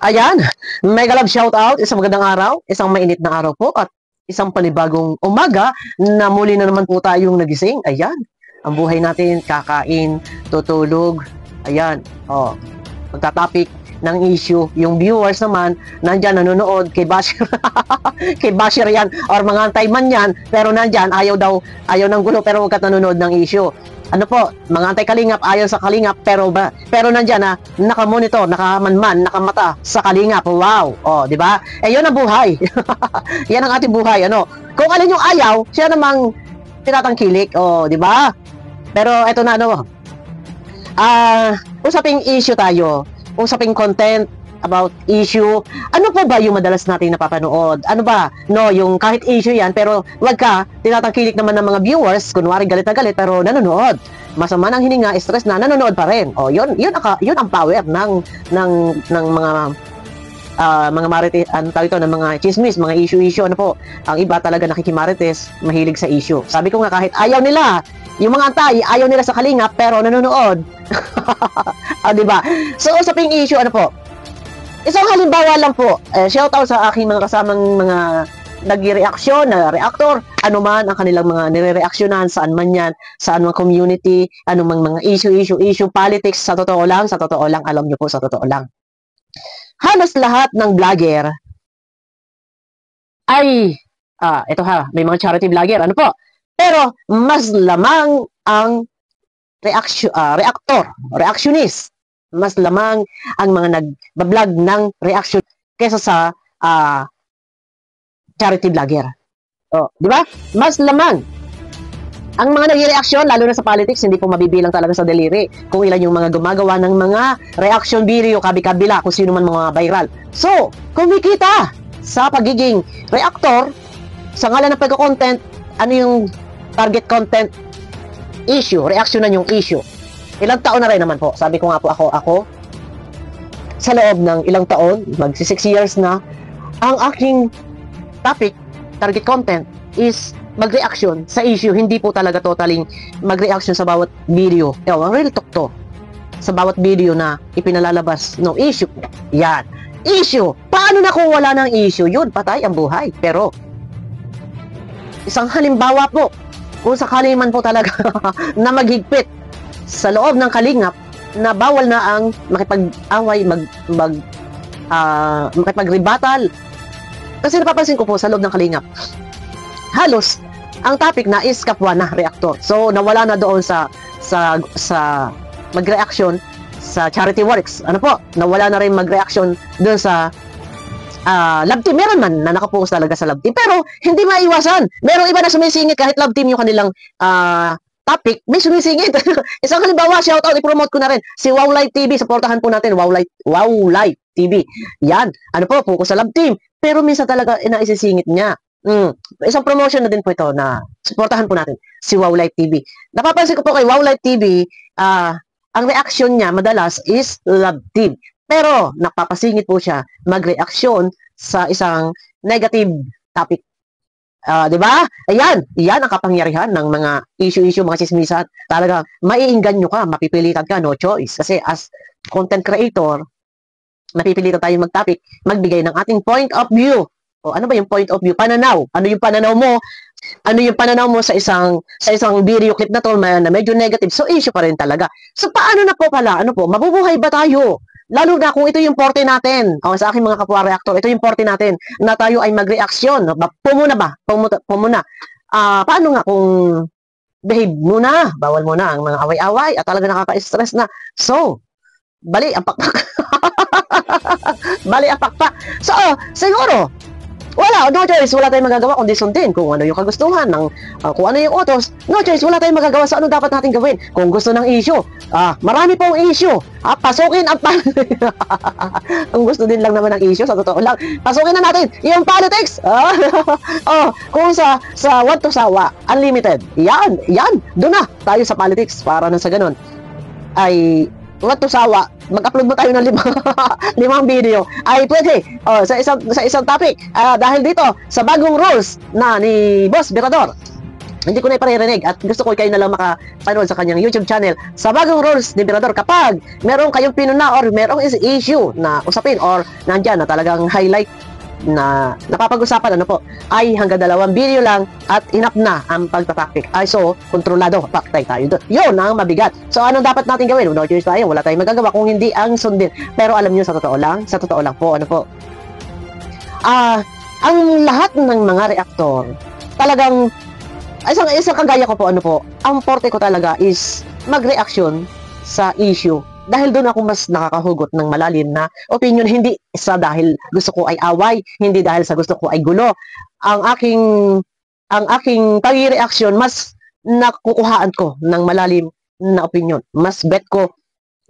Ayan, mega love shoutout, isang magandang araw, isang mainit na araw po at isang panibagong umaga na muli na naman po tayong nagising. Ayan, ang buhay natin, kakain, tutulog, ayan, magta-topic ng issue. Yung viewers naman, nandyan nanonood kay Basher, kay Basher yan, or mga antay man yan, pero nandyan, ayaw ng gulo, pero huwag ka nanonood ng issue. Ano po, mga antay kalingap, ayaw sa kalingap, pero nandyan na, nakamonitor, nakamanman, nakamata sa kalingap. Wow! O, di ba? Eh, yun ang buhay. Yan ang ating buhay, ano? Kung alin yung ayaw, siya namang tinatangkilik, o, di ba? Pero, eto na, ano, usaping issue tayo, usaping content, about issue. Ano po ba yung madalas nating napapanood? Ano ba? No, yung kahit issue yan, pero wag ka, tinatangkilik naman ng mga viewers, kunwari galit na galit, pero nanonood. Masama ng hininga, stress na, nanonood pa rin. O, yun ang power ng mga marites, ano tawag ito, ng mga chismis, mga issue, ano po. Ang iba talaga nakikimarites, mahilig sa issue. Sabi ko nga, kahit ayaw nila, yung mga antay, ayaw nila sa kalingap, pero nanonood. Diba? So, usaping issue, ano po, isang halimbawa lang po, shoutout sa aking mga kasamang mga nag-reaksyon, na reactor, ano man ang kanilang mga nire-reaksyonan, saan man yan, saan man community, ano man mga issue, politics, sa totoo lang, alam nyo po, sa totoo lang. Halos lahat ng vlogger ay, ito ha, may mga charity vlogger, ano po, pero mas lamang ang reactionist, mas lamang ang mga nag-vlog ng reaction kaysa sa charity vlogger. Di ba? Mas lamang ang mga nag-reaction, lalo na sa politics, hindi po mabibilang talaga sa daliri kung ilan yung mga gumagawa ng mga reaction video, kabi-kabila, kung sino man mga viral. So, kumikita sa pagiging reactor, sa ngalan ng pagka-content, ano yung target content issue, reaksyonan yung issue. Ilang taon na rin naman po. Sabi ko nga po, ako sa loob ng ilang taon, magsi 6 years na, ang aking topic, target content, is mag-reaction sa issue. Hindi po talaga totaling mag-reaction sa bawat video. Real talk to. Sa bawat video na ipinalalabas no issue. Yan. Issue. Paano na kung wala ng issue? Yun, patay ang buhay. Pero, isang halimbawa po, kung sakali man po talaga na maghigpit sa loob ng kalingap na bawal na ang makipag-away, makipag-rebattle. Kasi napapansin ko po sa loob ng kalingap, halos ang topic na is kapwa na reactor. So nawala na doon sa mag-reaction sa charity works. Ano po? Nawala na rin mag-reaction doon sa love team. Meron man na nakapokus talaga sa love team. Pero hindi maiwasan. Merong iba na sumisingit kahit love team yung kanilang topic, may sumisingit. Isang halimbawa, shoutout, i-promote ko na rin. Si Wow Live TV, supportahan po natin, Wow Live TV. Yan. Ano po, focus sa love team. Pero minsan talaga, naisisingit niya. Isang promotion na din po ito na supportahan po natin, si Wow Live TV. Napapansin ko po kay Wow Live TV, ang reaction niya madalas is love team. Pero, napapasingit po siya mag-reaksyon sa isang negative topic. Diba? Ayan, yan ang kapangyarihan ng mga issue, mga chismisan. Talaga, maiinganyo ka, mapipilitan ka, no choice. Kasi as content creator, mapipilitan tayo mag-topic, magbigay ng ating point of view. Ano ba yung point of view? Pananaw. Ano yung pananaw mo? Ano yung pananaw mo sa isang video clip na to na medyo negative? So, issue pa rin talaga. So, paano na po pala? Ano po? Mabubuhay ba tayo? Lalo na kung ito yung forte natin, sa aking mga kapwa reactor, ito yung forte natin, na tayo ay mag-reaksyon. Pumuna ba? Pumuna. Paano nga kung behave muna, bawal muna ang mga away-away, at talaga nakaka-stress na. So, bali ang pakpak. Bali ang pakpak. So, siguro, no choice, wala tayong magagawa kundi sundin kung ano yung kagustuhan ng kung ano yung utos. No choice, wala tayong magagawa sa ano dapat natin gawin. Kung gusto ng issue, marami pong issue. Pasukin ang ang gusto din lang naman ng issue, sa totoo lang. Pasukin na natin yung politics. Kung sa what to sawa, unlimited. Yan. Doon na tayo sa politics para na sa ganun. Ay what to sawa, mag-upload mo tayo ng limang video ay pwede sa isang topic dahil dito sa bagong rules na ni Boss Berador. Hindi ko na iparirinig at gusto ko kayo na lang makapanood sa kanyang YouTube channel sa Bagong Rules ni Emperador. Kapag meron kayong pinuna or merong issue na usapin or nandyan na talagang highlight na napapag-usapan, ano po, ay hanggang 2 video lang at enough na ang pagtatopic. Ay, so, kontrolado, paktay tayo doon. Yun ang mabigat. So, anong dapat natin gawin? No choice tayo, wala tayong magagawa kung hindi ang sundin. Pero alam nyo, sa totoo lang po, ano po, ang lahat ng mga reaktor, talagang, isang kagaya ko po, ano po, ang forte ko talaga is mag-reaction sa issue. Dahil doon ako mas nakakahugot ng malalim na opinion, hindi sa dahil gusto ko ay away, hindi dahil sa gusto ko ay gulo. Ang aking pag-reaction, mas nakukuhaan ko ng malalim na opinion. Mas bet ko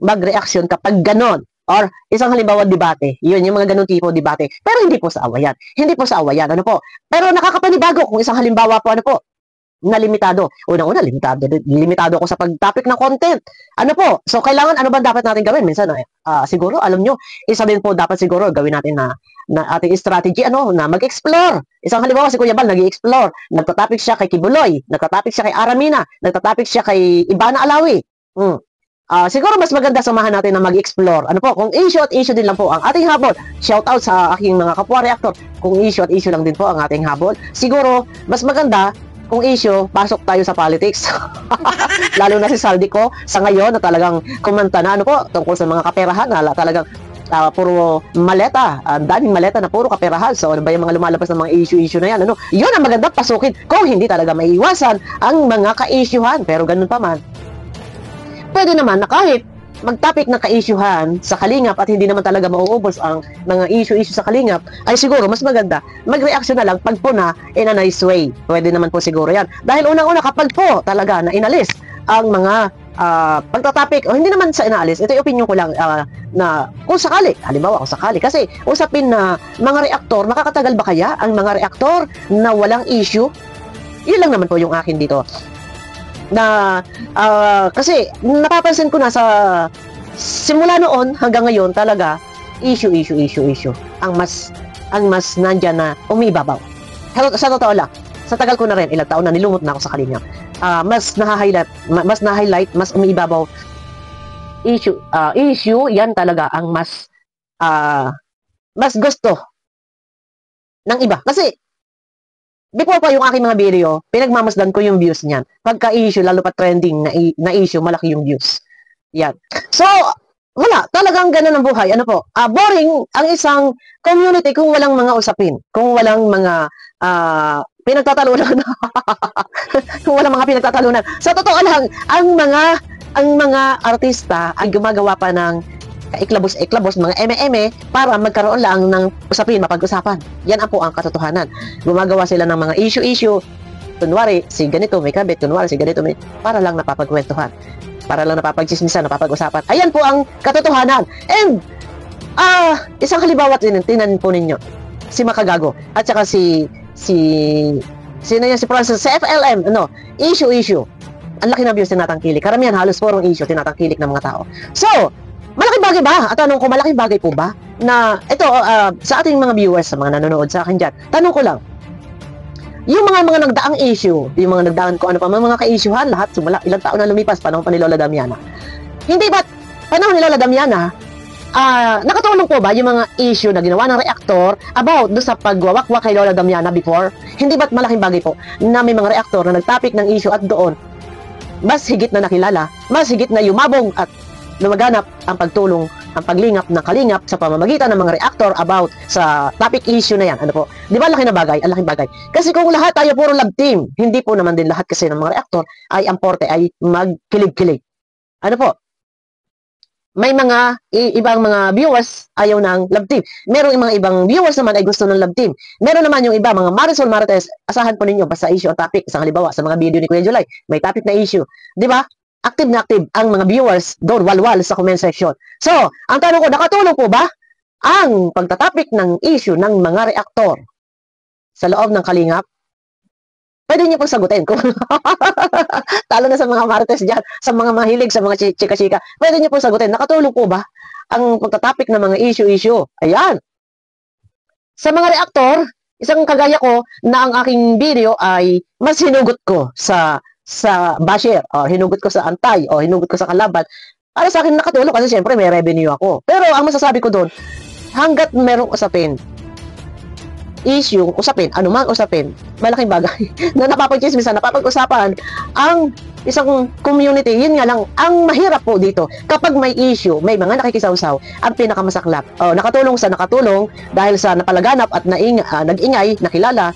mag-reaction kapag ganon. Or isang halimbawa, debate. Yun, yung mga ganun tipo debate. Pero hindi po sa awayan. Hindi po sa awayan, ano po. Pero nakakapanibago kung isang halimbawa po, ano po, na limitado. Unang-una, limitado ako sa pag-topic ng content. Ano po? So, kailangan, ano ba dapat natin gawin? Minsan, siguro, alam nyo, isa din po dapat siguro gawin natin na ating strategy, na mag-explore. Isang halimbawa, si Kuya Bal, nag-explore. Nagtatopic siya kay Kibuloy. Nagtatopic siya kay Aramina. Nagtatopic siya kay Ibana Alawi. Siguro mas maganda samahan natin na mag-explore. Ano po, kung issue at issue din lang po ang ating habol. Shout out sa aking mga kapwa reactor. Kung issue at issue lang din po ang ating habol. Siguro, mas maganda kung issue, pasok tayo sa politics. Lalo na si Saldico sa ngayon na talagang kumanta na, ano po, tungkol sa mga kaperahan, talagang puro maleta, daming maleta na puro kaperahan. So, ano ba yung mga lumalabas ng mga issue na yan? Yun ang maganda pasukin kung hindi talaga maiiwasan ang mga ka-issuehan. Pero ganun pa man, pwede naman na kahit mag-topic ng ka-issuehan sa Kalingap at hindi naman talaga mauubos ang mga issue sa Kalingap, ay siguro mas maganda mag-reaction na lang pag po na in a nice way. Pwede naman po siguro yan. Dahil unang-una kapag po talaga na inalis ang mga pagtatopic, o hindi naman sa inalis, ito yung opinion ko lang na kung sakali, halimbawa kung sakali, kasi usapin na mga reaktor, makakatagal ba kaya ang mga reaktor na walang issue? Yun lang naman po yung akin dito. Na kasi napapansin ko na sa simula noon hanggang ngayon talaga issue ang mas nandiyan na umibabaw. Sa totoo lang, sa tagal ko na rin, ilang taon na nilumot na ako sa Kalingap, mas na-highlight, mas umibabaw issue yan talaga ang mas gusto ng iba. Kasi before pa yung aking mga video, pinagmamasdan ko yung views niyan. Pagka-issue, lalo pa trending na issue, malaki yung views. Yan. So, wala. Talagang ganun ang buhay. Ano po? Boring ang isang community kung walang mga usapin. Kung walang mga pinagtatalunan. Kung walang mga pinagtatalunan. Sa totoo lang, ang mga artista ay gumagawa pa ng iklabos, mga eme-eme para magkaroon lang ng usapin, mapag-usapan. Yan ang po ang katotohanan. Gumagawa sila ng mga issue. Kunwari, si ganito may kabit, kunwari, si ganito may, para lang napapagkwentuhan. Para lang napapagchismisan, napapag-usapan. Ayan po ang katotohanan. And, isang halimbawa, tinan po ninyo, si Makagago, at saka si Francis, si FLM, issue. Ang laki na views tinatangkilik. Karamihan halos purong issue tinatangkilik ng mga tao. So, malaking bagay ba? At tanong ko, malaking bagay po ba? Na, ito, sa ating mga viewers, sa mga nanonood sa akin dyan, tanong ko lang, yung mga nagdaang issue, yung mga nagdaan ko, mga ka-issuehan, lahat, sumula, ilang taon na lumipas, panahon pa ni Lola Damiana. Hindi ba't, panahon ni Lola Damiana, nakatulong po ba yung mga issue na ginawa ng reaktor about do sa pagwawakwak kay Lola Damiana before? Hindi ba't malaking bagay po na may mga reaktor na nagtopic ng issue at doon, mas higit na nakilala, mas higit na yumabong at lumaganap ang pagtulong, ang paglingap ng Kalingap sa pamamagitan ng mga reactor about sa topic issue na yan. Ano po? Di ba laki na bagay? Ang laking bagay. Kasi kung lahat tayo puro love team, hindi po naman din lahat kasi ng mga reactor ay ang porte ay magkilig-kilig. Ano po? May mga ibang mga viewers ayaw ng love team. Merong mga ibang viewers naman ay gusto ng love team. Meron naman yung iba, mga Marisol Marites, asahan po ninyo basta issue o topic. Isang halimbawa, sa mga video ni Kuya July, may topic na issue. Di ba? Active na active ang mga viewers doon walwal sa comment section. So, ang tanong ko, nakatulong po ba ang pagtatopic ng issue ng mga reaktor sa loob ng Kalingap? Pwede niyo pong sagutin. Talo na sa mga marites dyan, sa mga mahilig, sa mga chika-chika. Pwede niyo pong sagutin. Nakatulong po ba ang pagtatopic ng mga issue? Ayan. Sa mga reaktor, Isang kagaya ko na ang aking video ay mas hinugot ko sa basher, o hinugot ko sa antay, o hinugot ko sa kalaban. Para sa akin nakatulong kasi siyempre may revenue ako. Pero ang masasabi ko doon, hanggat merong usapin, issue, usapin, anumang usapin, malaking bagay na napapag-chismisan, napapag-usapan ang isang community, yun nga lang, ang mahirap po dito, kapag may issue, may mga nakikisawsaw, ang pinakamasaklap, nakatulong sa nakatulong, dahil sa napalaganap at nag-ingay, nakilala,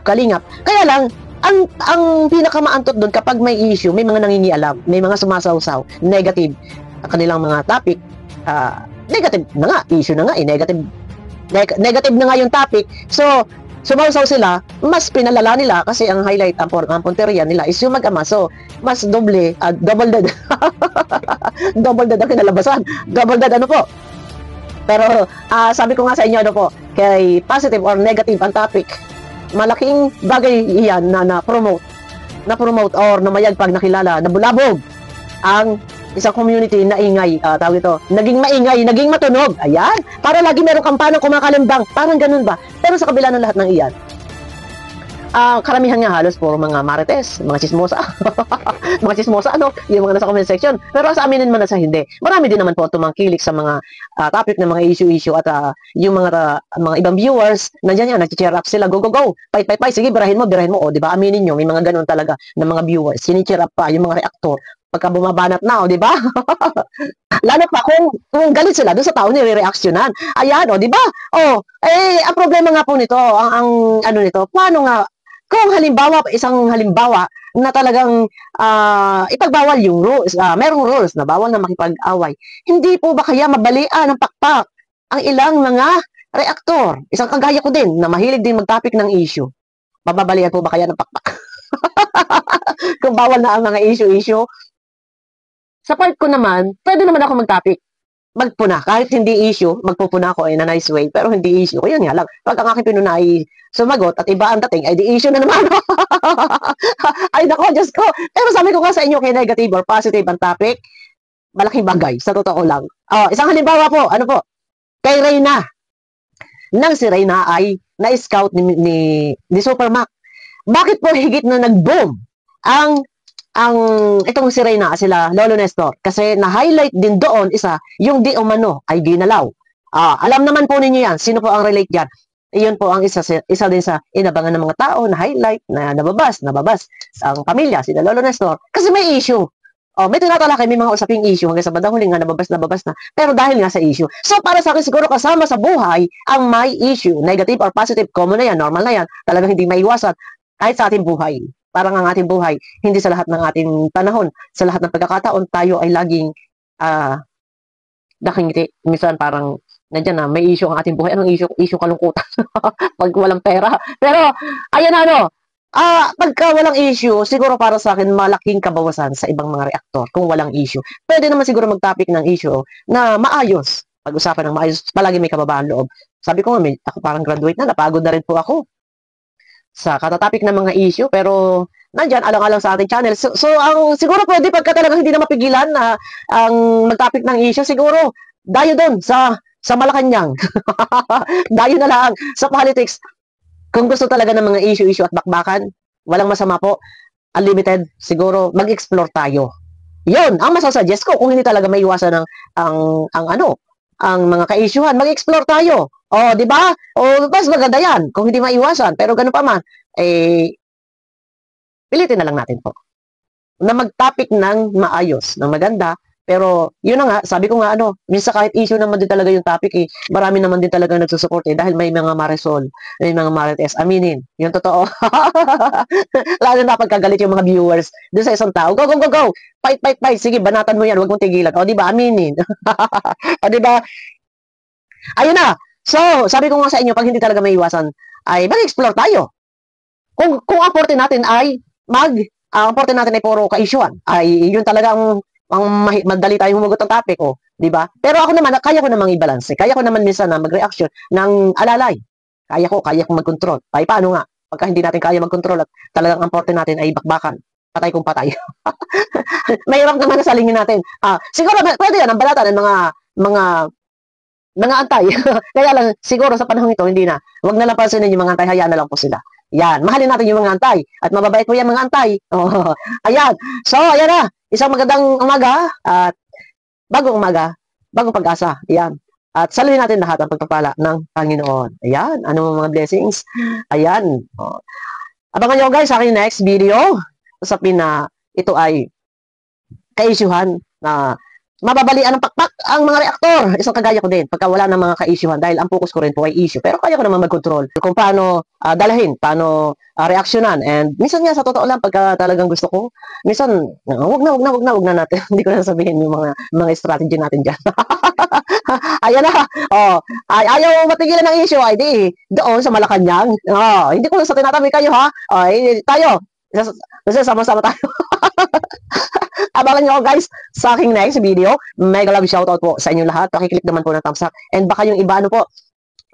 kalingap, kaya lang, ang pinakamaantot doon kapag may issue, may mga nangingialam, may mga sumasawsaw, negative, ang kanilang mga topic, negative na nga, issue na nga, negative na nga yung topic. So, sumausaw sila, mas pinalala nila kasi ang highlight, ang punteriya nila is yung mag-ama. So, mas double dead. Double dead ang kinalabasan. Double dead ano po. Pero, sabi ko nga sa inyo, ano po, kay positive or negative ang topic, malaking bagay iyan na promote or namayag pag nakilala, nabulabog ang isang community na ingay, tawag ito, naging maingay, naging matunog. Ayan, para lagi meron kampanang kumakalimbang, parang ganun ba? Pero sa kabila ng lahat ng iyan, karamihan nga halos puro mga marites, mga chismosa. Mga chismosa, ano, yung mga nasa comment section. Pero sa amin naman na sa hindi. Marami din naman po tumangkilik sa mga topic ng mga issue at yung mga ibang viewers, nandiyan yan, nag-cheer up sila, go, fight, sige, birahin mo, o, di ba, aminin nyo, may mga ganun talaga ng mga viewers, sini-cheer up pa, yung mga reactor, pagka bumabanat na, o, di ba? Lalo pa kung galit sila doon sa tao nire-reaksyonan. Ayan, o, di ba? O, ang problema nga po nito, ang ano nito, paano nga, kung isang halimbawa na talagang ipagbawal yung rules, merong rules na bawal na makipag-away, hindi po ba kaya mabalian ng pakpak ang ilang mga reaktor? Isang kagaya ko din, na mahilig din mag-topic ng issue. Mababalian po ba kaya ng pakpak? Kung bawal na ang mga issue. Sa part ko naman, pwede naman ako mag-topic. Magpuna. Kahit hindi issue, magpupuna ako in a nice way. Pero hindi issue. Yun nga lang. Pag ang aking pinuna ay sumagot at iba ang dating, ay di issue na naman. Ay nako, Diyos ko. Pero sabi ko nga sa inyo, kay negative or positive ang topic, malaking bagay. Sa totoo lang. Isang halimbawa po, ano po? Kay Reyna. Nang si Reyna ay na-scout ni Supermac. Bakit po higit na nag-boom itong si Reyna, sila Lolo Nestor, kasi na-highlight din doon yung di umano ay ginalaw. Alam naman po ninyo yan, sino po ang relate dyan? Iyon po ang isa din sa inabangan ng mga tao na highlight, na nababas ang pamilya, sila Lolo Nestor, kasi may issue. May tinatalakay, may mga usaping issue hanggang sa bandang huli nga nababas na. Pero dahil nga sa issue. So para sa akin siguro kasama sa buhay ang may issue, negative or positive, common na yan, normal na yan, talagang hindi maiwasan kahit sa ating buhay. Parang ang ating buhay, hindi sa lahat ng ating panahon, sa lahat ng pagkakataon, tayo ay laging nakingiti. Minsan parang nandiyan na, may issue ang ating buhay. Anong issue? Issue kalungkutan. Pag walang pera. Pero, ayan pagka walang issue, siguro para sa akin, malaking kabawasan sa ibang mga reaktor kung walang issue. Pwede naman siguro mag-topic ng issue na maayos. Pag-usapan ng maayos, palagi may kababaan loob. Sabi ko nga, ako parang graduate na, napagod na rin po ako sa katatopic ng mga issue, pero nandyan, alang-alang sa ating channel. So ang siguro pwede pagka talagang hindi na mapigilan na ang mag-topic ng issue, siguro dayo doon sa Malacanang. Dayo na lang sa politics. Kung gusto talaga ng mga issue at bakbakan, walang masama po. Unlimited, siguro mag-explore tayo. Yun, ang masasuggest ko kung hindi talaga may iwasan ang mga ka-issuehan, mag-explore tayo. Di ba? Mas maganda yan kung hindi maiwasan. Pero ganun pa man, pilitin na lang natin po na mag-topic ng maayos, ng maganda. Pero yun na nga, sabi ko nga minsan kahit issue naman din talaga yung topic marami naman din talaga nagsusupport dahil may mga maresol, may mga marites. Aminin, yung totoo. Lalo na pagkagalit yung mga viewers doon sa isang tao. Go! Fight! Sige, banatan mo yan, huwag mong tigilan. Di ba? Aminin. Di ba? Ayun na. So, sabi ko nga sa inyo, pag hindi talaga may iwasan, ay mag-explore tayo. Kung ang forte natin ay ang forte natin ay puro ka-issuean, ay yun talaga ang madali tayong humugot ng topic, di ba? Pero ako naman, kaya ko namang i-balance. Kaya ko naman minsan na mag-reaction ng alalay. Kaya ko mag-control. Paano nga? Pagka hindi natin kaya mag-control at talagang ang forte natin ay bakbakan, patay kung patay. Mahirap naman na salingin natin. Siguro, pwede yan, ang balatan ng mga mga antay. Kaya lang, siguro sa panahon ito, hindi na. Huwag na lang pansinin yung mga antay, hayaan na lang po sila. Yan, mahalin natin yung mga antay. At mababait po yan mga antay. Oh, ayan. So, ayan na. Isang magandang umaga at bagong umaga, bagong pag-asa. Ayan. At saluhin natin lahat ang pagpapala ng Panginoon. Ayan. Ano mga blessings? Ayan. Oh. Abangan nyo guys sa aking next video. Usapin na ito ay ka-issuehan na mababalian ng pakpak ang mga reaktor. Isang kagaya ko din, pagka wala ng mga ka-issuehan, dahil ang focus ko rin po ay issue. Pero kaya ko naman mag-control kung paano dalahin, paano reaksyonan. And minsan nga, sa totoo lang, pagka talagang gusto ko, minsan, wag na natin. Hindi ko na sabihin yung mga strategy natin dyan. Ayan na. Oh, ayaw matigilan ng issue, ay di, doon sa Malacanang. Oh, hindi ko sa tinatabi kayo, ha? Oh, tayo. Kasi sama-sama tayo. Abangan nyo guys sa aking next video. Mega love shoutout po sa inyong lahat. Pakiclick naman po ng thumbs up. And baka yung iba ano po,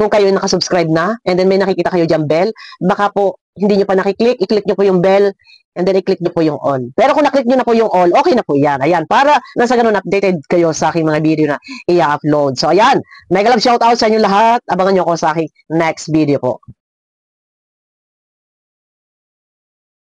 kung kayo nakasubscribe na, and then may nakikita kayo dyan bell, baka po hindi nyo pa nakiklik, i-click nyo po yung bell, and then i-click nyo po yung all. Pero kung naklik nyo na po yung all, okay na po yan. Ayan, para nasa ganun updated kayo sa aking mga video na i-upload. So ayan, mega love shoutout sa inyong lahat. Abangan nyo ako sa aking next video po.